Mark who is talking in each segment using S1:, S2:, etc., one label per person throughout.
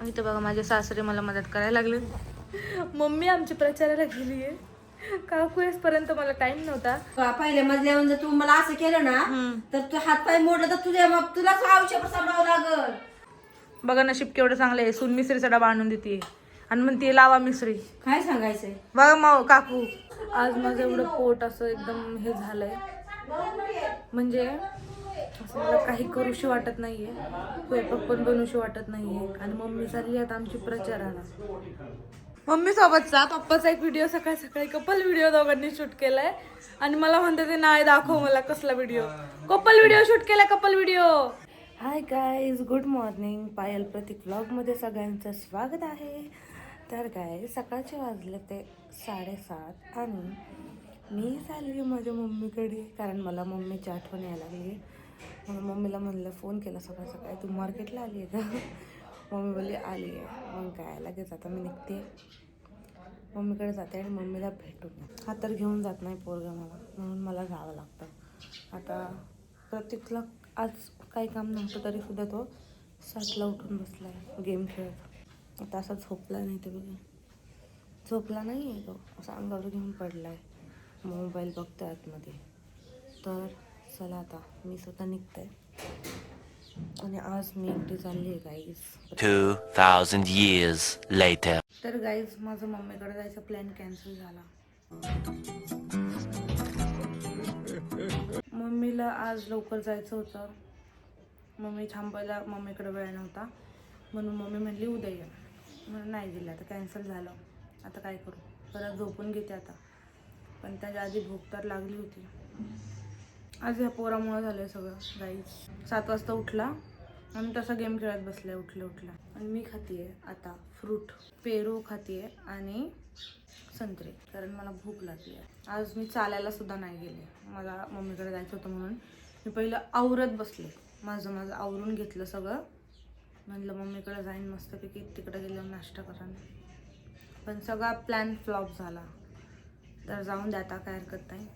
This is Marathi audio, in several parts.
S1: इथं बघा माझे सासरे मला मदत करायला लागले. मम्मी आमची प्रचाराला गेली आहे. काकू येसपर्यंत मला टाइम नव्हता.
S2: पहिल्या मजल्यावर जर तू मला असं केलं ना तर तू हात पाय मोडलं तर तुलाच आयुष्यभर सांभाळावं लागल.
S1: बघा नशीब केवढं चांगलं आहे. सून मिसरीचा डबा आणून देते आणि म्हणते लावा मिसरी.
S2: काय सांगायचंय
S1: बघा मग काकू आज माझं एवढं पोट असं एकदम हे झालंय, म्हणजे असं मला काही करूशी वाटत नाहीये, स्वयंपाक पण बनवूशी वाटत नाहीये. आणि मम्मी चालली आता आमची प्रचाराला. मम्मी सोबतचा पप्पाचा एक व्हिडिओ सकाळी सकाळी कपल व्हिडिओ दोघांनी शूट केलाय आणि मला म्हणते ते नाही दाखव मला कसला व्हिडिओ. कपल व्हिडिओ शूट केलाय, couple video. Hi guys, good morning. Payal Pratik व्लॉगमध्ये सगळ्यांचं स्वागत आहे. तर काय सकाळचे वाजले ते 7:30 आणि मी चालली माझ्या मम्मीकडे, कारण मला मम्मीची आठवण यायला लागली. म्हणून मम्मीला म्हणलं, फोन केला सकाळ सकाळी, तू मार्केटला आली आहे का? मम्मी बोलली आली आहे. मग काय लगेच आता मी निघते, मम्मीकडे जाते आणि मम्मीला भेटून. हा तर घेऊन जात नाही पोरगा मला, म्हणून मला जावं लागतं. आता प्रतीकला आज काही काम नव्हतं तरी सुद्धा तो 7ला उठून बसला आहे गेम खेळत. आता असा झोपला नाही, ते बघा झोपला नाही आहे तो, असा अंगावर घेऊन पडला आहे, मोबाईल बघतोय आतमध्ये. तर चला आता मी स्वतः निघते आणि आज मी एकटी चालली आहे गाईज.
S3: 2000 years later.
S1: तर गाईज माझं मम्मीकडे जायचा प्लॅन कॅन्सल झाला. मम्मीला आज लवकर जायचं होतं, मम्मी थांबायला मम्मीकडे वेळ नव्हता, म्हणून मम्मी म्हणली उद्या ये. म्हणून नाही दिलं, आता कॅन्सल झालं. आता काय करू, परत झोपून घेते आता. पण त्याच्या आधी भूक तर लागली होती. आज ह्या पोरामुळं झालं सगळं गाईज. 7 वाजता उठला आणि तसा गेम खेळत बसलाय उठल्या. आणि मी खातीये आता फ्रूट, पेरू खातीये आणि संत्रे, कारण मला भूक लागली आहे. आज मी चालायला सुद्धा नाही गेले, मला मम्मीकडे जायचं होतं म्हणून मी पहिलं आवरत बसले. माझं आवरून घेतलं सगळं, म्हणलं मम्मीकडे जाईन मस्तपैकी, तिकडे गेल्यावर नाश्ता करा. पण सगळा प्लॅन फ्लॉप झाला. तर जाऊन द्या, आता काय हरकत नाही.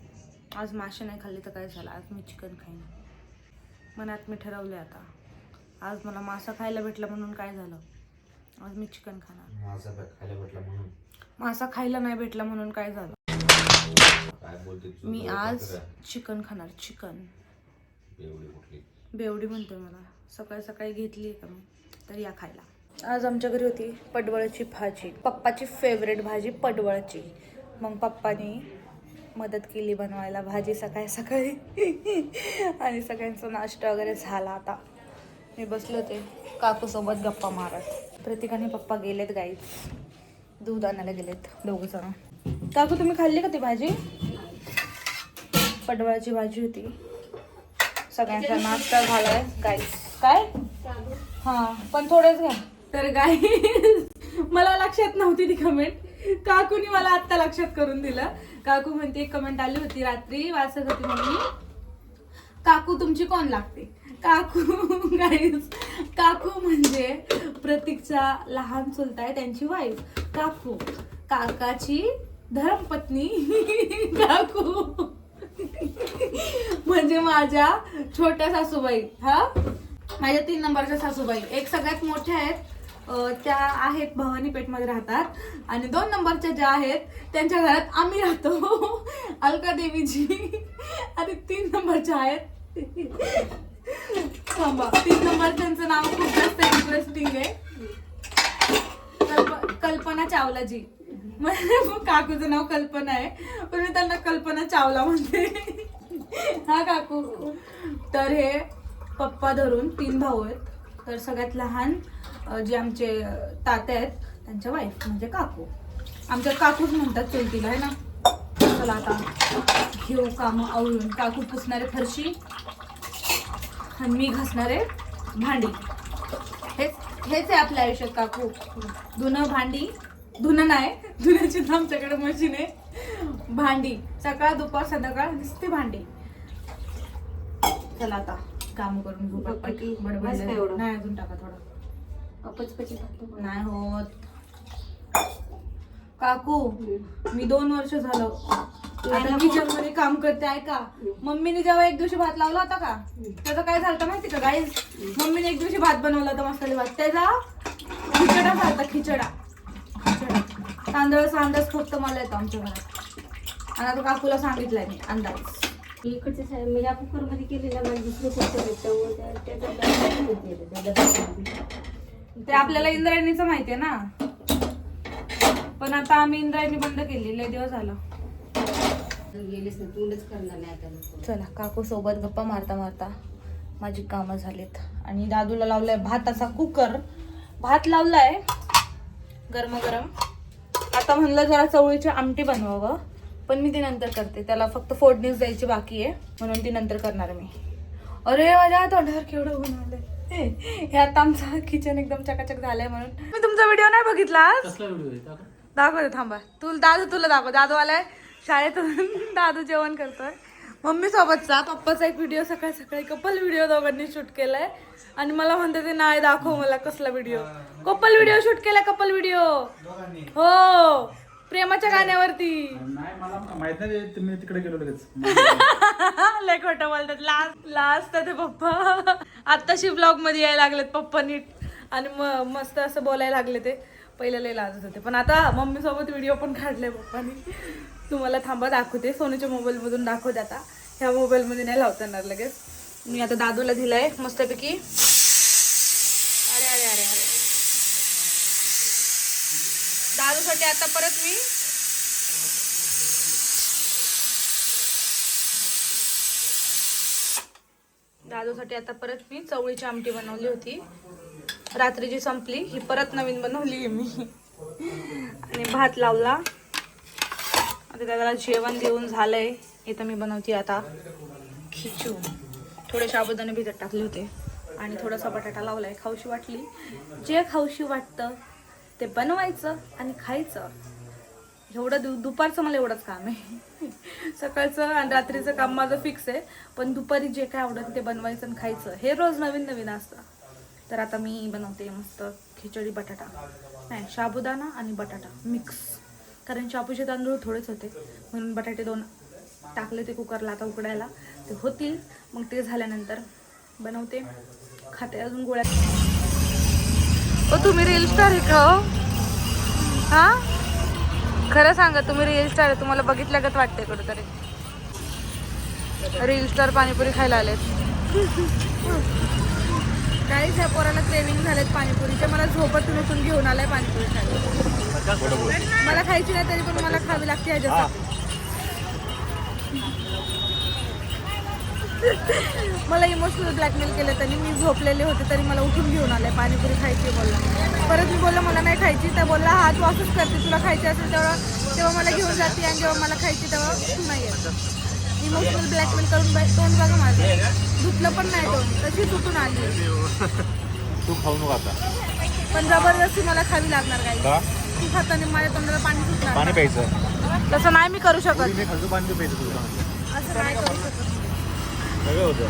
S1: आज मासे नाही खाल्ले तर काय झालं, आज मी चिकन खाईन. मनात मी ठरवले आता, आज मला मासा खायला भेटला म्हणून काय झालं, आज मी चिकन खाणार. मासा खायला नाही भेटला म्हणून काय झालं, मी आज चिकन खाणार. चिकन बेवडी म्हणतोय मला, सकाळी सकाळी घेतली का मी, तर या खायला. आज आमच्या घरी होती पडवळची भाजी, पप्पाची फेवरेट भाजी पडवळची. मग पप्पानी मदत केली बनवायला भाजी सकाळी सकाळी. आणि सगळ्यांचा नाश्ता वगैरे झाला. आता मी बसले होते काकूसोबत गप्पा मारत. प्रतीकाने पप्पा गेलेत गाईज, दूध आणायला गेलेत दोघं जण. काकू तुम्ही खाल्ली का ती भाजी? पडवळची भाजी होती. सगळ्यांचा नाश्ता झालाय गाईज. काय हां, पण थोडेच घ्या. तर गाईज मला लक्षात नव्हती ती कमेंट, काकूनी मला आत्ता लक्षात करून दिलं. काकू म्हणते, एक कमेंट आली होती रात्री, वाचत होती मम्मी, काकू तुमची कोण लागते? काकू गाईज, काकू म्हणजे प्रतीकचा लहान चुलता आहे, त्यांची वाईफ काकू, काकाची धर्मपत्नी काकू. म्हणजे माझ्या छोट्या सासूबाई, हा माझ्या 3 नंबरच्या सासूबाई. एक सगळ्यात मोठ्या आहेत, त्या आहेत भवानी पेठमध्ये राहतात, आणि 2 नंबरच्या ज्या आहेत त्यांच्या घरात आम्ही राहतो, अलका देवीजी. आणि 3 नंबरच्या आहेत, 3 नंबर त्यांचं नाव खूप जास्त इंटरेस्टिंग आहे, कल्पना चावलाजी. काकूचं नाव कल्पना आहे, पण मी त्यांना कल्पना चावला म्हणते. हा काकू. तर हे पप्पा धरून 3 भाऊ आहेत. तर सगळ्यात लहान जे आमचे तात्या आहेत त्यांच्या वाईफ म्हणजे काकू. आमच्या काकूच म्हणतात चुलतीला, आहे ना. चला आता घेऊ कामं आवरून. काकू पुसणारे फरशी आणि मी घासणारे भांडी. हेच आहे आपल्या आयुष्यात काकू. धुणं भांडी, धुणं नाही, धुण्याची आमच्याकडे मशीन आहे. भांडी सकाळ दुपार संध्याकाळ नुसती भांडी. चला आता काम करून घेऊ. बडबड नाही अजून टाका थोडा, नाही होत. काकू मी 2 वर्ष झालं आता किचन मध्ये काम करते. ऐका, मम्मीने जेव्हा एक दिवशी भात लावला होता का, त्याचं काय झालं माहिती का गाईज? मम्मीने एक दिवशी भात बनवला होता, मसाले भात. त्याचा खिचडा आता खिचडा. तांदळाचा अंदाज फक्त मला येतो आमच्या घरात. आणि आता काकूला सांगितलंय मी अंदाज.
S2: इकडचे साहेब मी या कुकर मध्ये केलेला माझी दुसरं कुकर आहे त्याच्यात
S1: ते आपल्याला इंद्रायणीचं माहितीये ना, पण आता आम्ही इंद्रायणी बंद केली, लय दिवस झालं.
S2: गेलेच ना तोंडच करणार नाही आता.
S1: चला काकू सोबत गप्पा मारता मारता माझी कामं झालीत. आणि दादूला लावलाय भाताचा कुकर. भात लावलाय गरम. आता म्हणलं जरा चवळीची आमटी बनवावं, पण मी ती नंतर करते. त्याला फक्त फोडणीच द्यायची बाकी आहे, म्हणून ती नंतर करणार मी. अरे माझ्या तोंडावर केवढं ऊन आलंय. हे आता आमचं किचन एकदम चकाचक झालंय. म्हणून मी तुमचा व्हिडिओ नाही बघितला आज. दाखवते थांबा. तुला दाखव. दादू आलाय शाळेतून. दादू जेवण करतोय मम्मी सोबतचा. पप्पाचा एक व्हिडिओ सकाळी सकाळी कपल व्हिडिओ दोघांनी शूट केलाय. आणि मला म्हणते ते नाही दाखव मला कसला व्हिडिओ. कपल व्हिडिओ शूट केलाय. कपल व्हिडिओ हो प्रेमाच्या गाण्यावरती.
S4: नाही मला माहित नाही तुम्ही तिकडे गेलो लगेच.
S1: लय खोटं बोलतात. लास्ट ते पप्पा आत्ताशी ब्लॉग मध्ये यायला लागलेत पप्पा नीट. आणि मस्त असं बोलायला लागले. ते पहिले लय लाजत होते, पण आता मम्मी सोबत व्हिडिओ पण काढले पप्पानी. तुम्हाला थांबा दाखवते. सोनूच्या मोबाईल मधून दाखवते. आता ह्या मोबाईल मध्ये नाही लावता येणार लगेच. मी आता दादूला दिलाय मस्तपैकी. अरे अरे अरे अरे दादूसाठी आता परत मी चवळीची आमटी बनवली होती. रात्रीची संपली, ही परत नवीन बनवली मी. आणि भात लावला. आता त्याला जेवण देऊन झालंय. इथं मी बनवते आता खिचू. थोडे साबुदाणे भिजत टाकले होते आणि थोडासा बटाटा लावलाय. खाऊशी वाटली, जे खाऊशी वाटतं ते बनवायचं आणि खायचं. एवढं दुपारचं मला एवढंच काम आहे. सकाळचं आणि रात्रीचं काम माझं फिक्स आहे, पण दुपारी जे काय आवडतं ते बनवायचं आणि खायचं. हे रोज नवीन नवीन असतं. तर आता मी बनवते मस्त खिचडी बटाटा नाही साबुदाणा आणि बटाटा मिक्स. कारण शाबूचे तांदूळ थोडेच होते, म्हणून बटाटे 2 टाकले ते कुकरला आता उकडायला. ते होतील, मग ते झाल्यानंतर बनवते, खाते. अजून गोळ्या. तुम्ही रील स्टार आहे का? हा खरं सांगा, तुम्ही रील स्टार आहे? तुम्हाला बघितल्यागत वाटते कुठेतरी. रील स्टार पाणीपुरी खायला आलेत. काहीच ह्या पोराला क्रेविंग झालेत पाणीपुरीचे. मला झोपेतून उठून घेऊन आलाय पाणीपुरी खायला. मला खायची नाही तरी पण मला खावी लागते ह्याच्यासाठी. मला इमोशनल ब्लॅकमेल केलं त्यांनी. मी झोपलेले होते तरी मला उठून घेऊन आलाय पाणीपुरी खायची बोलला. परत मी बोललं मला नाही खायची, तर बोलला हा तू असंच करते, तुला खायची असेल तेव्हा मला घेऊन जाते आणि जेव्हा मला खायची तेव्हा तू नाही येत. इमोशनल ब्लॅकमेल करून तोंड बघा माझं. धुतलं पण नाही तोंड, तशी तुटून आली.
S4: तू खाऊ नको आता.
S1: पण जबरदस्ती मला खावी लागणार काही. तू खाताना माझ्या तोंडाला पाणी सुटणार.
S4: पाणी प्यायचं.
S1: तसं नाही मी करू शकत.
S4: मी खालचं पाणी प्यायचं तुला.
S1: असं नाही करू शकत.
S4: सगळं होतं.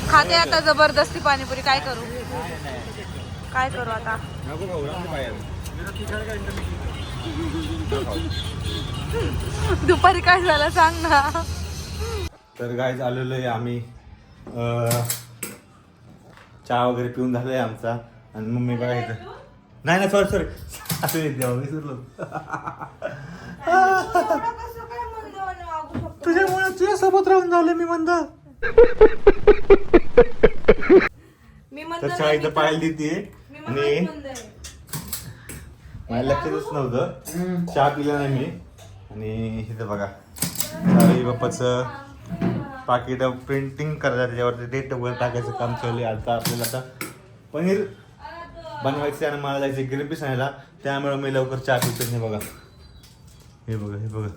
S1: खाते आता जबरदस्ती पाणीपुरी. काय करू आता.
S4: नको खाऊ ना बाहेर.
S1: दुपारी काय झालं सांग ना.
S4: तर गाईज आलेलो आहे आम्ही. चहा वगैरे पिऊन झालाय आमचा. आणि मम्मी बघायचं नाही सॉरी असं विसरलो. तुझ्या सोबत राहून झालं मी मंद. तर चहा इथं पाहायला देते आणि मला लक्षातच नव्हतं. चहा पिला नाही मी. आणि इथं बघा साई बाप्पाचं पाकिट प्रिंटिंग करायचं, त्याच्यावरती डेट वगैरे टाकायचं काम चालू आहे. आता आपल्याला आता पनीर बनवायचं आणि मला जायचं गिरपी सांगायला, त्यामुळे मी लवकर चहा पितो नाही. बघा हे बघा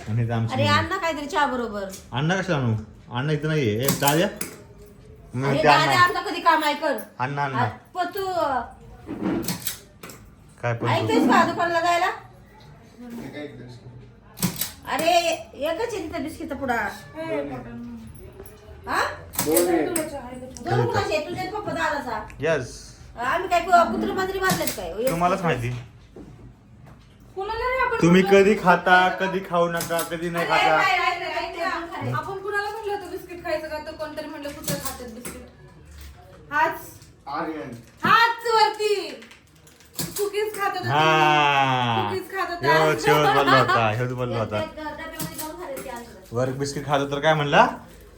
S4: आणि
S2: अरे अण्णा काहीतरी चहा बरोबर.
S4: अण्णा कशाला आणू? अण्णा इथं नाहीये. दाद्या
S2: आता कधी काम ऐकर.
S4: अण्णा
S2: पण तू
S4: काय पण
S2: ऐकतेस का दुकानला जायला? अरे एकच आहे तिथं बिस्किटचा पुडा. हा 2 कुणाचे? तुझे पप्पा दादाचा.
S4: यस.
S2: आम्ही काय कुत्री मांजरी मारलेत काय?
S4: तुम्हालाच माहिती. तुम्ही कधी खाता, कधी खाऊ नका, कधी नाही खाता.
S1: आपण कुणाला म्हटलं होतं बिस्किट खायचं का, तर कोणतरी म्हणलं कुठं खातात बिस्किट. हाच वरती कुकीज खात होता.
S4: हा
S1: कुकीज खात
S4: ह्यो शेवट बोलला
S1: होता.
S4: होता ह्यो बोलला होता
S2: डब्यामध्ये जाऊन खायला ते आणलं.
S4: वर बिस्किट खात होतं तर काय म्हणला,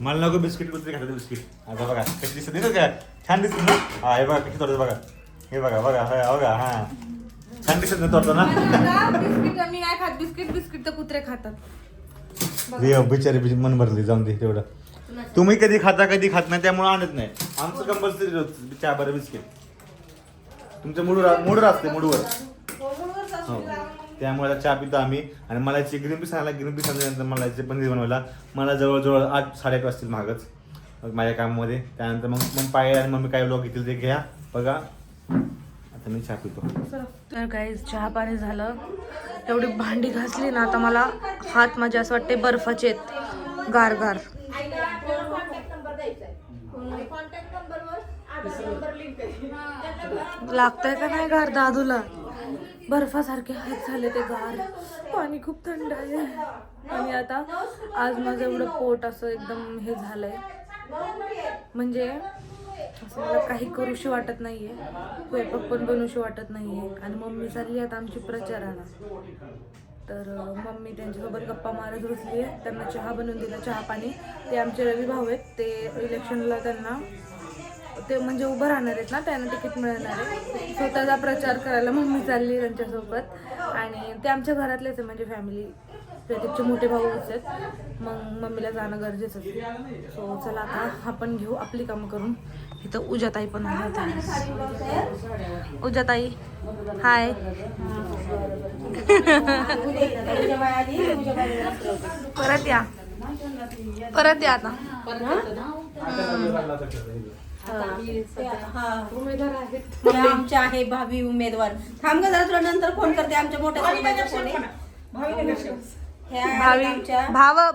S4: मला नको बिस्किट, कुठे खात बिस्किट. आता बघा कशी दिसत नाही का, छान दिसत ना. हा हे बघा कशी तोडत बघा, हे बघा बघा बघा. हा छान दिसत नाही तोडतो ना.
S1: बिस्किट मी नाही खात बिस्किट तर कुत्रे खातात.
S4: बिचारी मन भरली, जाऊन दे तेवढं. तुम्ही कधी खाता कधी खात नाही त्यामुळे आणत नाही. आमचं कंपल्सरी चहा बरं बिस्किट. तुमचं मूडवर असते मूडवर. हो त्यामुळे आता चहा पितो आम्ही. आणि मला याची ग्रीन पीस आणायला, ग्रीन पीस आणल्यानंतर मला याचे पनीर बनवायला मला जवळजवळ 8-8:30 वाजतील महागच माझ्या कामामध्ये. त्यानंतर मग पाय आणि मम्मी काय व्लॉग घेतील ते घ्या बघा. आता मी चहा पितो.
S1: तर काही चहा पाणी झालं, एवढी भांडी घासली ना, आता मला हात माझे असं वाटते बर्फाचे आहेत, गार गार. लागतंय का नाही गार दादूला, बर्फासारखे हात झाले ते गार. पाणी खूप थंड आहे. आणि आता आज माझं एवढं पोट असं एकदम हे झालंय, म्हणजे असं मला काही करूशी वाटत नाहीये, स्वयंपाक पण बनवूशी वाटत नाहीये. आणि मम्मी चालली आता आमची प्रचाराला, तर मम्मी त्यांच्यासोबत गप्पा मारत बसली आहे. त्यांना चहा बनवून दिला, चहा पाणी. ते आमचे रवी भाऊ आहेत, ते इलेक्शनला त्यांना ते म्हणजे उभं राहणार आहेत ना, त्यांना तिकीट मिळणार आहे. स्वतःचा प्रचार करायला मम्मी चालली त्यांच्यासोबत. आणि ते आमच्या घरातलेच आहे, म्हणजे फॅमिली, प्रदीपचे मोठे भाऊ आहेत. मग मम्मीला जाणं गरजेचं आहे. सो चला आता आपण घेऊ आपली कामं करून. इथं उजाताई पण आहे. उजाताई हाय. परत या आता.
S2: आमच्या आहे भावी उमेदवार. थांब ग जरा, तुला नंतर फोन करते. आमच्या मोठ्या सुनबाईचा फोन आहे.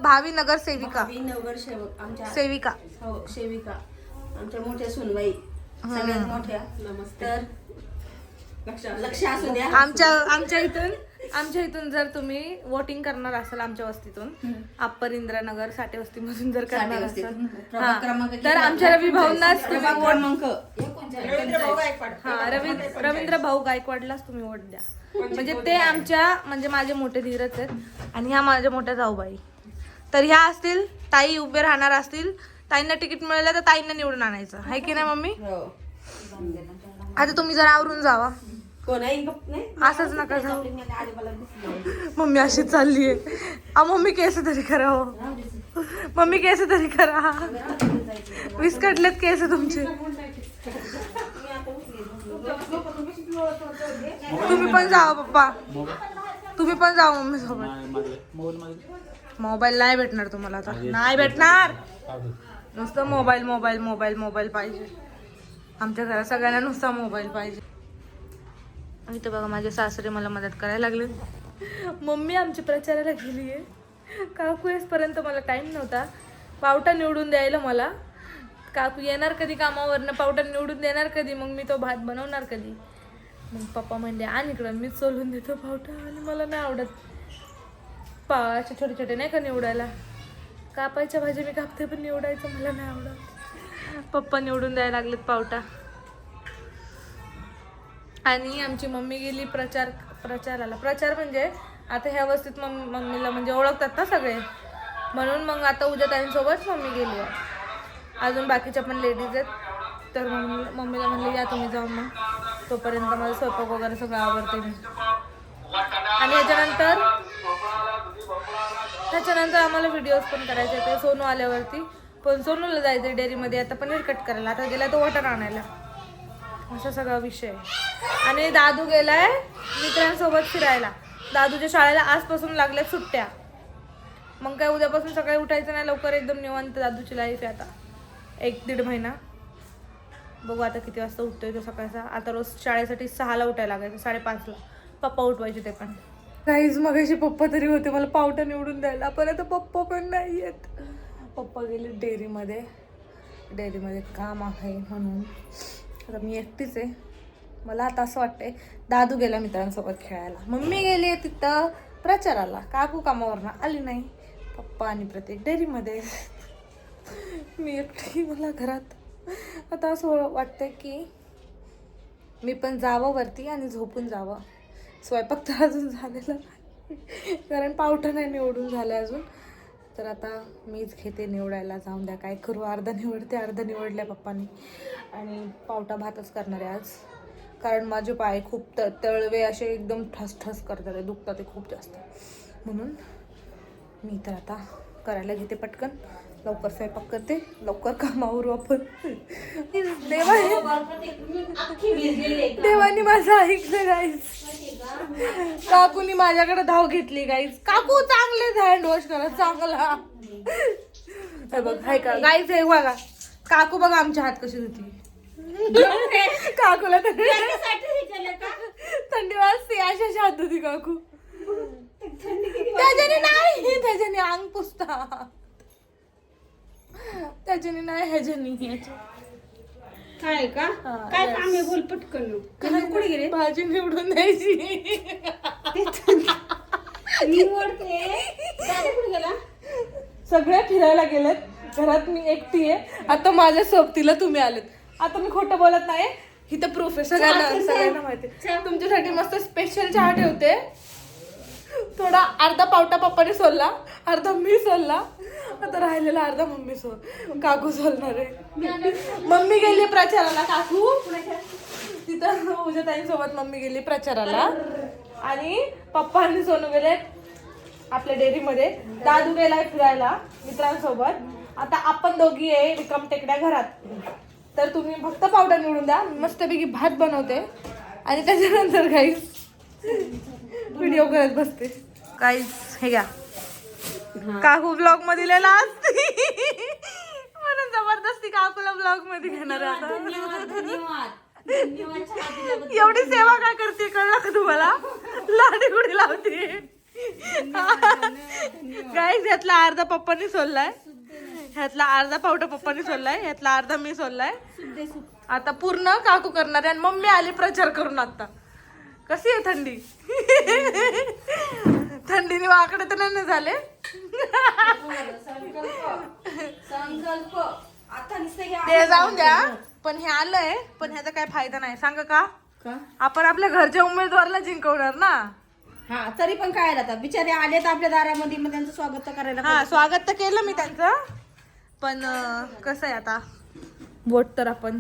S1: भावी नगरसेविका,
S2: भावी नगरसेवक आमच्या
S1: सेविका.
S2: हो सेविका, आमच्या मोठ्या सुनबाई, सगळ्यात मोठ्या. तर लक्ष असू द्या.
S1: आमच्या इथून जर तुम्ही वोटिंग करणार असाल, आमच्या वस्तीतून अप्पर इंद्रानगर साठे वस्तीमधून जर करणार असाल, तर आमच्या रवी भाऊंनाच
S2: क्रमांक
S1: रवींद्र भाऊ गायकवाडलाच तुम्ही वोट द्या. म्हणजे ते आमच्या, म्हणजे माझे मोठे धीरच आहेत. आणि ह्या माझ्या मोठ्या जाऊबाई. तर ह्या असतील, ताई उभे राहणार असतील, ताईंना तिकीट मिळालं तर ताईंना निवडून आणायचं आहे की नाही मम्मी. आता तुम्ही जरा आवरून जावा, असंच नका जाऊ. मम्मी अशी चालली आहे. मम्मी केस तरी करा, हो मम्मी केस तरी करा, विस्कटलेत केस तुमचे. तुम्ही पण जावा पप्पा, तुम्ही पण जावा मम्मी सोबत. मोबाईल नाही भेटणार तुम्हाला आता, नाही भेटणार. नुसतं मोबाईल मोबाईल मोबाईल मोबाईल पाहिजे. आमच्या घरात सगळ्यांना नुसता मोबाईल पाहिजे. आणि तर बघा माझे सासरे मला मदत करायला लागले. मम्मी आमची प्रचाराला गेली आहे. काकू येसपर्यंत मला टाईम नव्हता पावटा निवडून द्यायला. मला काकू येणार कधी कामावरनं, पावटा निवडून देणार कधी, मग मी तो भात बनवणार कधी. मग पप्पा म्हणले आणि इकडं मीच सोलून देतो पावटा. आणि मला नाही आवडत असे छोटे छोटे नाही का निवडायला. कापायच्या भाजी मी कापते, पण निवडायचं मला नाही आवडत. पप्पा निवडून द्यायला लागलेत पावटा. आणि आमची मम्मी गेली प्रचाराला. प्रचार म्हणजे आता ह्या वस्तीत मम्मीला म्हणजे ओळखतात ना सगळे, म्हणून मग आता उद्याताईंसोबत मम्मी गेली आहे. अजून बाकीच्या पण लेडीज आहेत. तर मम्मीला म्हणले या तुम्ही जाऊन, मग तोपर्यंत माझं स्वयंपाक वगैरे सगळं आवडते मी. आणि त्याच्यानंतर आम्हाला व्हिडिओज पण करायचे ते सोनू आल्यावरती. पण सोनूला जायचं डेअरीमध्ये आता पनीर कट करायला, आता गेला तो वाटर आणायला, असा सगळा विषय. आणि दादू गेलाय मित्रांसोबत फिरायला. दादूच्या शाळेला आजपासून लागल्या सुट्ट्या. मग काय उद्यापासून सकाळी उठायचं नाही लवकर, एकदम निवांत दादूची लाईफ आहे आता 1-1.5 महिना. बघू आता किती वाजता उठतोय तो सकाळचा. आता रोज शाळेसाठी 6ला उठायला लागायचं, 5:30ला पप्पा उठवायचे ते पण. काहीच मगाशी पप्पा तरी होते मला पावटा निवडून द्यायला, परत पप्पा पण नाही येत. पप्पा गेले डेअरीमध्ये काम आहे म्हणून. आता मी एकटीच आहे. मला आता असं वाटतंय दादू गेला मित्रांसोबत खेळायला, मम्मी गेली तिथं प्रचाराला, काकू कामावरनं आली नाही. पप्पा आणि प्रत्येक डेअरीमध्ये. मी एकटी मला घरात आता असं वाटतं की मी पण जावं वरती आणि झोपून जावं. स्वयंपाक तर अजून झालेला नाही कारण पावटा नाही निवडून झालं अजून. तर आता मीच घेते निवडायला. जाऊन द्या काय करू, अर्धा निवडते अर्धा निवडल्या पप्पांनी. आणि पावटा भातच करणार आहे आज कारण माझे पाय खूप तळवे असे एकदम ठसठस करतात, दुखतात ते खूप जास्त. म्हणून मी तर आता करायला घेते पटकन, लवकर स्वयंपाक करते, लवकर कामावरू आपण. देवानी माझं ऐकलं गाईज. काकूनी माझ्याकडे धाव घेतली गाईज. काकू चांगले हँड वॉश करा चांगला. बघ हाय का गाईज, हे बघा काकू बघा आमचे हात कसे धुतली. काकूला थंडी वाजते अशा हात धुती काकू. त्याच्याने नाही, त्याच्याने अंग पुसतात, त्याच्याने नाही ह्याच्याने.
S2: काय का काय काम आहे बोल पटकन. कुठे गेले
S1: भाजी निवडून द्यायची.
S2: निवडते कुठे गेला.
S1: सगळे फिरायला गेलेत, घरात मी एकटी आहे. आता माझ्या सोबतीला तुम्ही आलेत. आता मी खोटं बोलत नाही, ही तर प्रूफ आहे सगळ्यांना माहिती. तुमच्यासाठी मस्त स्पेशल चहा ठेवते. थोडा अर्धा पावटा पप्पाने सोलला, अर्धा मी सोलला, आता राहिलेला अर्धा मम्मी काकू सोलणार आहे. मम्मी गेली प्रचाराला, काकू तिथं उद्या ताईंसोबत मम्मी गेली प्रचाराला. आणि पप्पा आणि सोनू गेले आपल्या डेअरीमध्ये. दादू गेलाय फिरायला मित्रांसोबत. आता आपण दोघी आहे रिकाम टेकड्या घरात. तर तुम्ही फक्त पावडर निवडून द्या, मस्तपैकी भात बनवते आणि त्याच्यानंतर गाईस व्हिडिओ करत बसते. गाईस हे घ्या, काकू ब्लॉग मध्ये लिहिला असते म्हणून जबरदस्ती काकूला ब्लॉग मध्ये घेणार आता. एवढी सेवा काय करते कळलं का तुम्हाला. लाडी गुडी लावते. गाईस ह्यातला अर्धा पप्पानी सोललाय, ह्यातला अर्धा पावटा पप्पानी सोललाय, ह्यातला अर्धा मी सोललाय. आता पूर्ण काकू करणार आहे. आणि मम्मी आली प्रचार करून. आता कशी आहे थंडी. थंडीने वाकडे तर नाही झाले. ते जाऊन द्या, पण हे आलंय पण ह्याचा काय फायदा नाही. सांगा का आपण आपल्या घरच्या उमेदवाराला जिंकवणार ना.
S2: हा तरी पण काय आता बिचारे आलेत आपल्या दारामध्ये, मग त्यांचं स्वागत तर करायला.
S1: हा स्वागत तर केलं मी त्यांचं, पण कसं आहे आता वोट तर आपण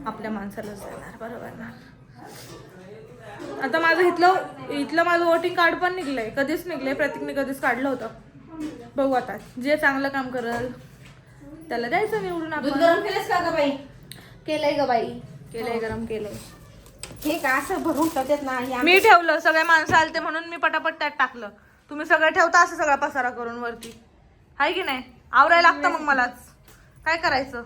S1: आपल्या माणसालाच देणार, बरोबर ना. आता माझं इथलं माझं वोटिंग कार्ड पण निघलंय, कधीच निघलंय. प्रतीकने कधीच काढलं होतं. बघू आता जे चांगलं काम करल त्याला द्यायचं निवडून. आपण
S2: गरम केलंस का ग बाई.
S1: केलंय ग बाई, केलंय गरम केलंय.
S2: हे का असं भरून ठेवतात ना.
S1: मी ठेवलं, सगळे माणसं आलते म्हणून मी पटापट त्यात टाकलं. तुम्ही सगळं ठेवता असं सगळा पसारा करून वरती, हाय की नाही. आवरायला लागतं मग मलाच, काय करायचं.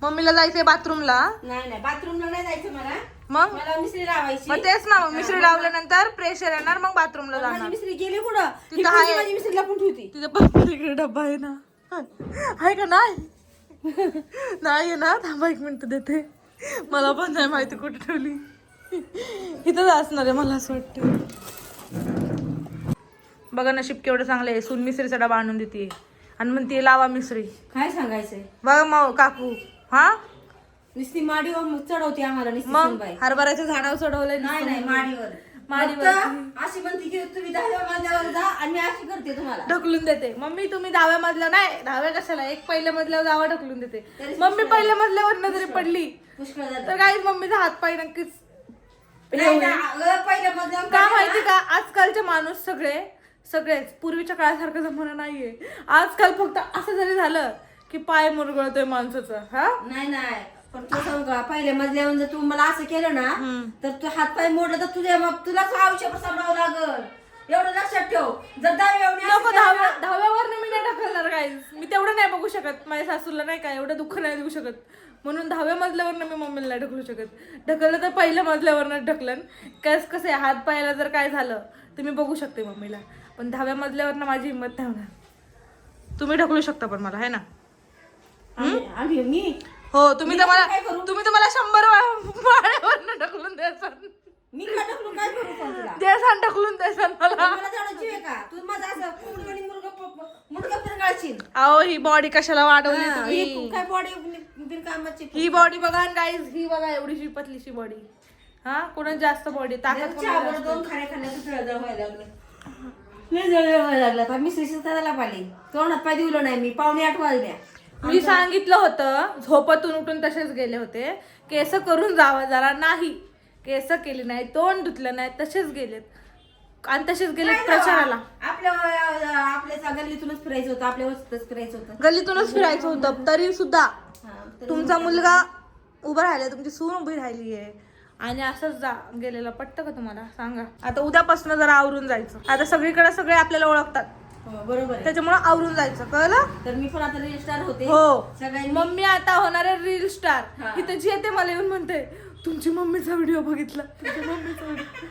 S1: मम्मीला जायचंय बाथरूमला.
S2: नाही बाथरूमला नाही जायचं मला.
S1: मग
S2: मला मिसरी लावायची.
S1: मग तेच ना, मिसरी लावल्यानंतर प्रेशर येणार, मग बाथरूमला
S2: माझी
S1: जाणार.
S2: मिसरी गेली कुठं.
S1: तिथं आहे.
S2: माझी मिसरी लपून ठेवती.
S1: तिथे पप्पाकडे डब्बा आहे ना. आहे का नाही. नाही ना, थांबा एक मिनिट देते. मला पण नाही माहिती कुठे ठेवली. इथंच असणार आहे मला असं वाटतं. बघा नशीब केवढं चांगलं आहे. सून मिसरीचा डबा आणून देते आणि म्हणते लावा मिसरी.
S2: काय सांगायचंय
S1: बघा मग काकू. हा
S2: नुसती माडीवर चढवते आम्हाला.
S1: मग हरभऱ्याच्या झाडावर चढवलंय.
S2: नाही माडीवर अशी म्हणते की तुम्ही 10व्या मजल्यावर जा आणि अशी करते तुम्हाला
S1: ढकलून देते. मम्मी तुम्ही 10व्या मजल्यावर नाही, 10व्या कशाला, एक पहिल्या मजल्यावर जावा ढकलून देते. मम्मी पहिल्या मजल्यावर जरी पडली
S2: पुष्कळ झालं.
S1: तर काहीच मम्मीचा हात पाय नक्कीच.
S2: पहिल्या मजल्यावर
S1: का माहिती का, आजकालचे माणूस सगळेच पूर्वीच्या काळासारखं जमाना नाहीये. आजकाल फक्त असं जरी झालं की पाय मुरगळतोय माणसाचा. हा
S2: नाही पण तू सांग का, पहिल्या मजल्यावर जर तू मला असं केलं ना तर तू हात पाय मोडलं तर तुलाच आयुष्यभर सांभाळावं लागल. एवढं लक्षात ठेव. जर
S1: नको, 10व्यावर मी नाही ढकलणार. काय मी तेवढं नाही बघू शकत. माझ्या सासूला नाही का एवढं दुःख नाही देऊ शकत, म्हणून 10व्या मजल्यावर मी मम्मीला नाही ढकलू शकत. ढकललं तर पहिल्या मजल्यावरच ढकलन. कसं आहे, हात पायाला जर काय झालं तर मी बघू शकते मम्मीला, पण 10व्या मजल्यावर माझी हिंमत नाही होणार. तुम्ही ढकलू शकता पण मला, है ना.
S2: मी
S1: हो तुम्ही तर मला 100 माळ्यावर ढकलून द्यायचं.
S2: मी का ढकलून काय करू पण तुला.
S1: द्यायचं ढकलून द्यायचं मला.
S2: मला तेवढं जीव आहे का. तू माझा असं मुलगा मुडकं फिरगाळशील.
S1: अहो ही बॉडी कशाला वाढवली
S2: हा,
S1: तुम्ही?
S2: ही काय बॉडी बिनकामाची.
S1: ही बॉडी बघा गाईज, ही बघा एवढीशी पतलीशी बॉडी. हा कोणाची जास्त बॉडी ताकद
S2: चहा
S1: कोणाची
S2: बरं
S1: जास्त?
S2: 2 खाण्या खाण्याचं जळजळ व्हायला लागलं. लय जळजळ व्हायला लागलं. आता मिसळीचं त्याला पाहिले तोंडात पाय दिवलं नाही मी. 7:45 वाजल्या.
S1: मी सांगितलं होतं झोपतून उठून तसेच गेले होते, केस करून जावं जरा. नाही केस केली नाही, तोंड धुतलं नाही, तसेच गेलेत आणि तसेच गेलेत प्रचाराला.
S2: आपल्या गल्लीतूनच फिरायचं होतं, आपल्या वस्तीतच फिरायचं होतं.
S1: गल्लीतूनच फिरायचं होतं तरी सुद्धा
S2: हा, तरी
S1: तुमचा मुलगा उभा राहिला, तुमची सून उभी राहिली आहे आणि असंच गेलेलं पटतं का तुम्हाला? सांगा. आता उद्यापासून जरा आवरून जायचं. आता सगळीकडे सगळे आपल्याला ओळखतात,
S2: हो, बरोबर आहे.
S1: त्याच्यामुळे आवरून जायचं, कळलं?
S2: तर मी पण आता रील स्टार होते.
S1: हो.
S2: सगळ्यांनी
S1: मम्मी आता होणार आहे रील स्टार.
S2: हा.
S1: इथं जी येते मला येऊन म्हणते तुमची मम्मीचा व्हिडिओ बघितला, तुमच्या मम्मीचा व्हिडिओ.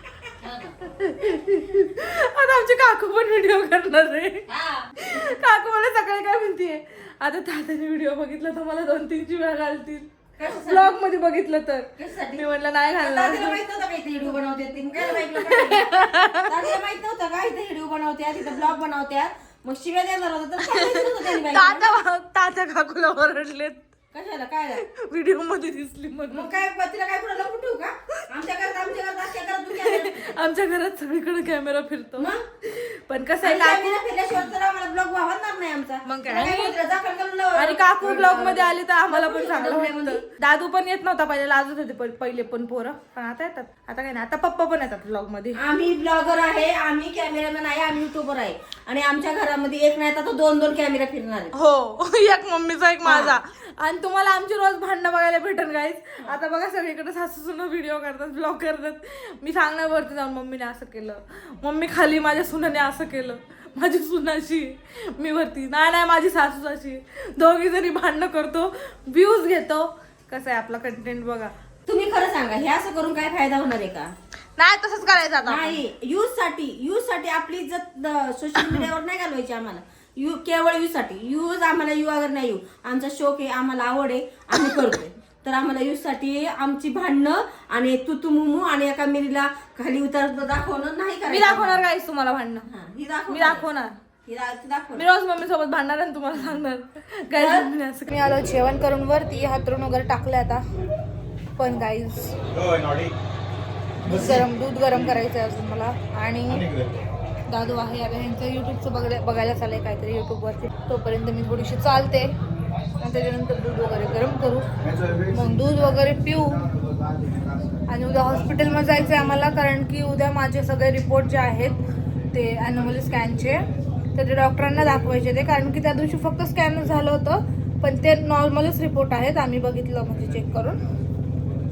S1: आता आमची काकू पण व्हिडिओ करणार आहे. काकू मला सकाळी काय म्हणतीये, आता तात्याने व्हिडिओ बघितला तर मला 2-3 वेळा घालतील. ब्लॉग मध्ये बघितलं तर
S2: कशासाठी?
S1: मी म्हणलं नाही घालणार.
S2: दादीला माहित नव्हतं का इथे व्हिडिओ बनवते ते? काय माहित नव्हतं? दादीला माहित नव्हतं का इथे व्हिडिओ बनवत्या, तिथे ब्लॉग बनवत्या, मग शिव्या देणार होतं तर काय माहित नव्हतं त्यांनी बाईला?
S1: तात्या काकूला ओरडलेत
S2: कशाला काय झालं?
S1: व्हिडिओ मध्ये दिसली म्हणून.
S2: मग काय तिला काय कुठं लपून ठेवू का? आमच्या घरात आमच्या घरात तू camera.
S1: आमच्या घरात सगळीकडे कॅमेरा फिरतो.
S2: मग?
S1: पण कसं आहे
S2: आणि
S1: काकू,
S2: camera फिरल्याशिवाय तर आम्हाला ब्लॉग वाहणार नाही आमचा.
S1: मग काय?
S2: तिला बोलते, दाखल करून लाव.
S1: आणि काकू ब्लॉग मध्ये आली तर आम्हाला पण चांगलं
S2: डोळ्यामध्ये.
S1: वाटतं. दादू पण येत नव्हता पहिले, लाजत होते पहिले पण पोरं, पण आता येतात. आता काय नाही, आता पप्पा पण येतात ब्लॉग मध्ये.
S2: आम्ही ब्लॉगर आहे, आम्ही कॅमेरामॅन आहे, आम्ही युट्यूबर आहे आणि आमच्या घरामध्ये एक नाही तर 2-2 कॅमेरा फिरणार आहे.
S1: हो, एक मम्मीचा एक माझा. आणि तुम्हाला आमची रोज भांडणं बघायला भेटन गाईज. आता बघा सगळीकडे सासू सुना व्हिडिओ करतात, ब्लॉग करतात. मी सांगणार वरती जाऊन मम्मीने असं केलं, मम्मी खाली माझ्या सुनाने असं केलं, माझी सुनाशी. मी वरती नाही माझी सासू अशी. दोघी जणी भांडणं करतो, व्ह्यूज घेतो. कसं आहे आपला कंटेंट बघा.
S2: तुम्ही खरं सांगा, हे असं करून काय फायदा होणार आहे का?
S1: नाही तसंच करायचं आता.
S2: नाही. यूज साठी आपली इज्जत सोशल मीडियावर नाही घालवायची आम्हाला. केवळ यूज साठी. यूज आम्हाला यू अगर नाही, आमचा शौक आहे, आम्हाला आवड आहे, आम्ही करतोय. तर आम्हाला यूज साठी आमची भांडणं आणि तू मुमू आणि एका मिरीला खाली उतर दाखवणं नाही करायचं.
S1: मी दाखवणार गाईज तुम्हाला भांडणं.
S2: हा, ही दाखव.
S1: मी दाखवणार.
S2: दाखव.
S1: मी रोज मम्मी सोबत भांडणार आणि तुम्हाला सांगणार. गाईज मी आलो जेवण करून वरती, हातरून वगैरे टाकले आता. पण गाईज दूध गरम करायचं आहे अजून मला. आणि दादू आहे आता ह्यांचं युट्यूबचं बघायला चाललंय काहीतरी युट्यूबवरती. तोपर्यंत मी थोडीशी चालते आणि त्याच्यानंतर दूध वगैरे गरम करू, मग दूध वगैरे पिऊ. आणि उद्या हॉस्पिटलमध्ये जायचं आहे आम्हाला, कारण की उद्या माझे सगळे रिपोर्ट जे आहेत ते ॲनोमली स्कॅनचे, तर ते डॉक्टरांना दाखवायचे ते. कारण की त्या दिवशी फक्त स्कॅन झालं होतं, पण ते नॉर्मलच रिपोर्ट आहेत, आम्ही बघितलं म्हणजे चेक करून.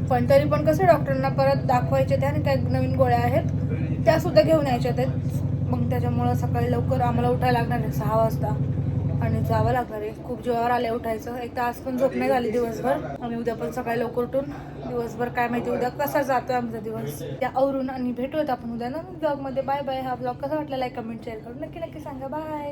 S1: पण तरी पण कसं डॉक्टरांना परत दाखवायचे ते, आणि काही नवीन गोळ्या आहेत त्यासुद्धा घेऊन यायच्या आहेत. मग त्याच्यामुळं सकाळी लवकर आम्हाला उठायला लागणार आहे 6 वाजता आणि जावं लागणार आहे. खूप जीवावर आले उठायचं. एक तास पण झोप नाही झाली दिवसभर. आणि उद्या पण सकाळी लवकर उठून दिवसभर काय माहिती उद्या कसा जातोय आमचा दिवस त्या आवरून. आणि भेटूयात आपण उद्या ना ब्लॉगमध्ये. Bye bye. हा ब्लॉग कसा वाटला लाईक कमेंट शेअर करून नक्की सांगा. बाय.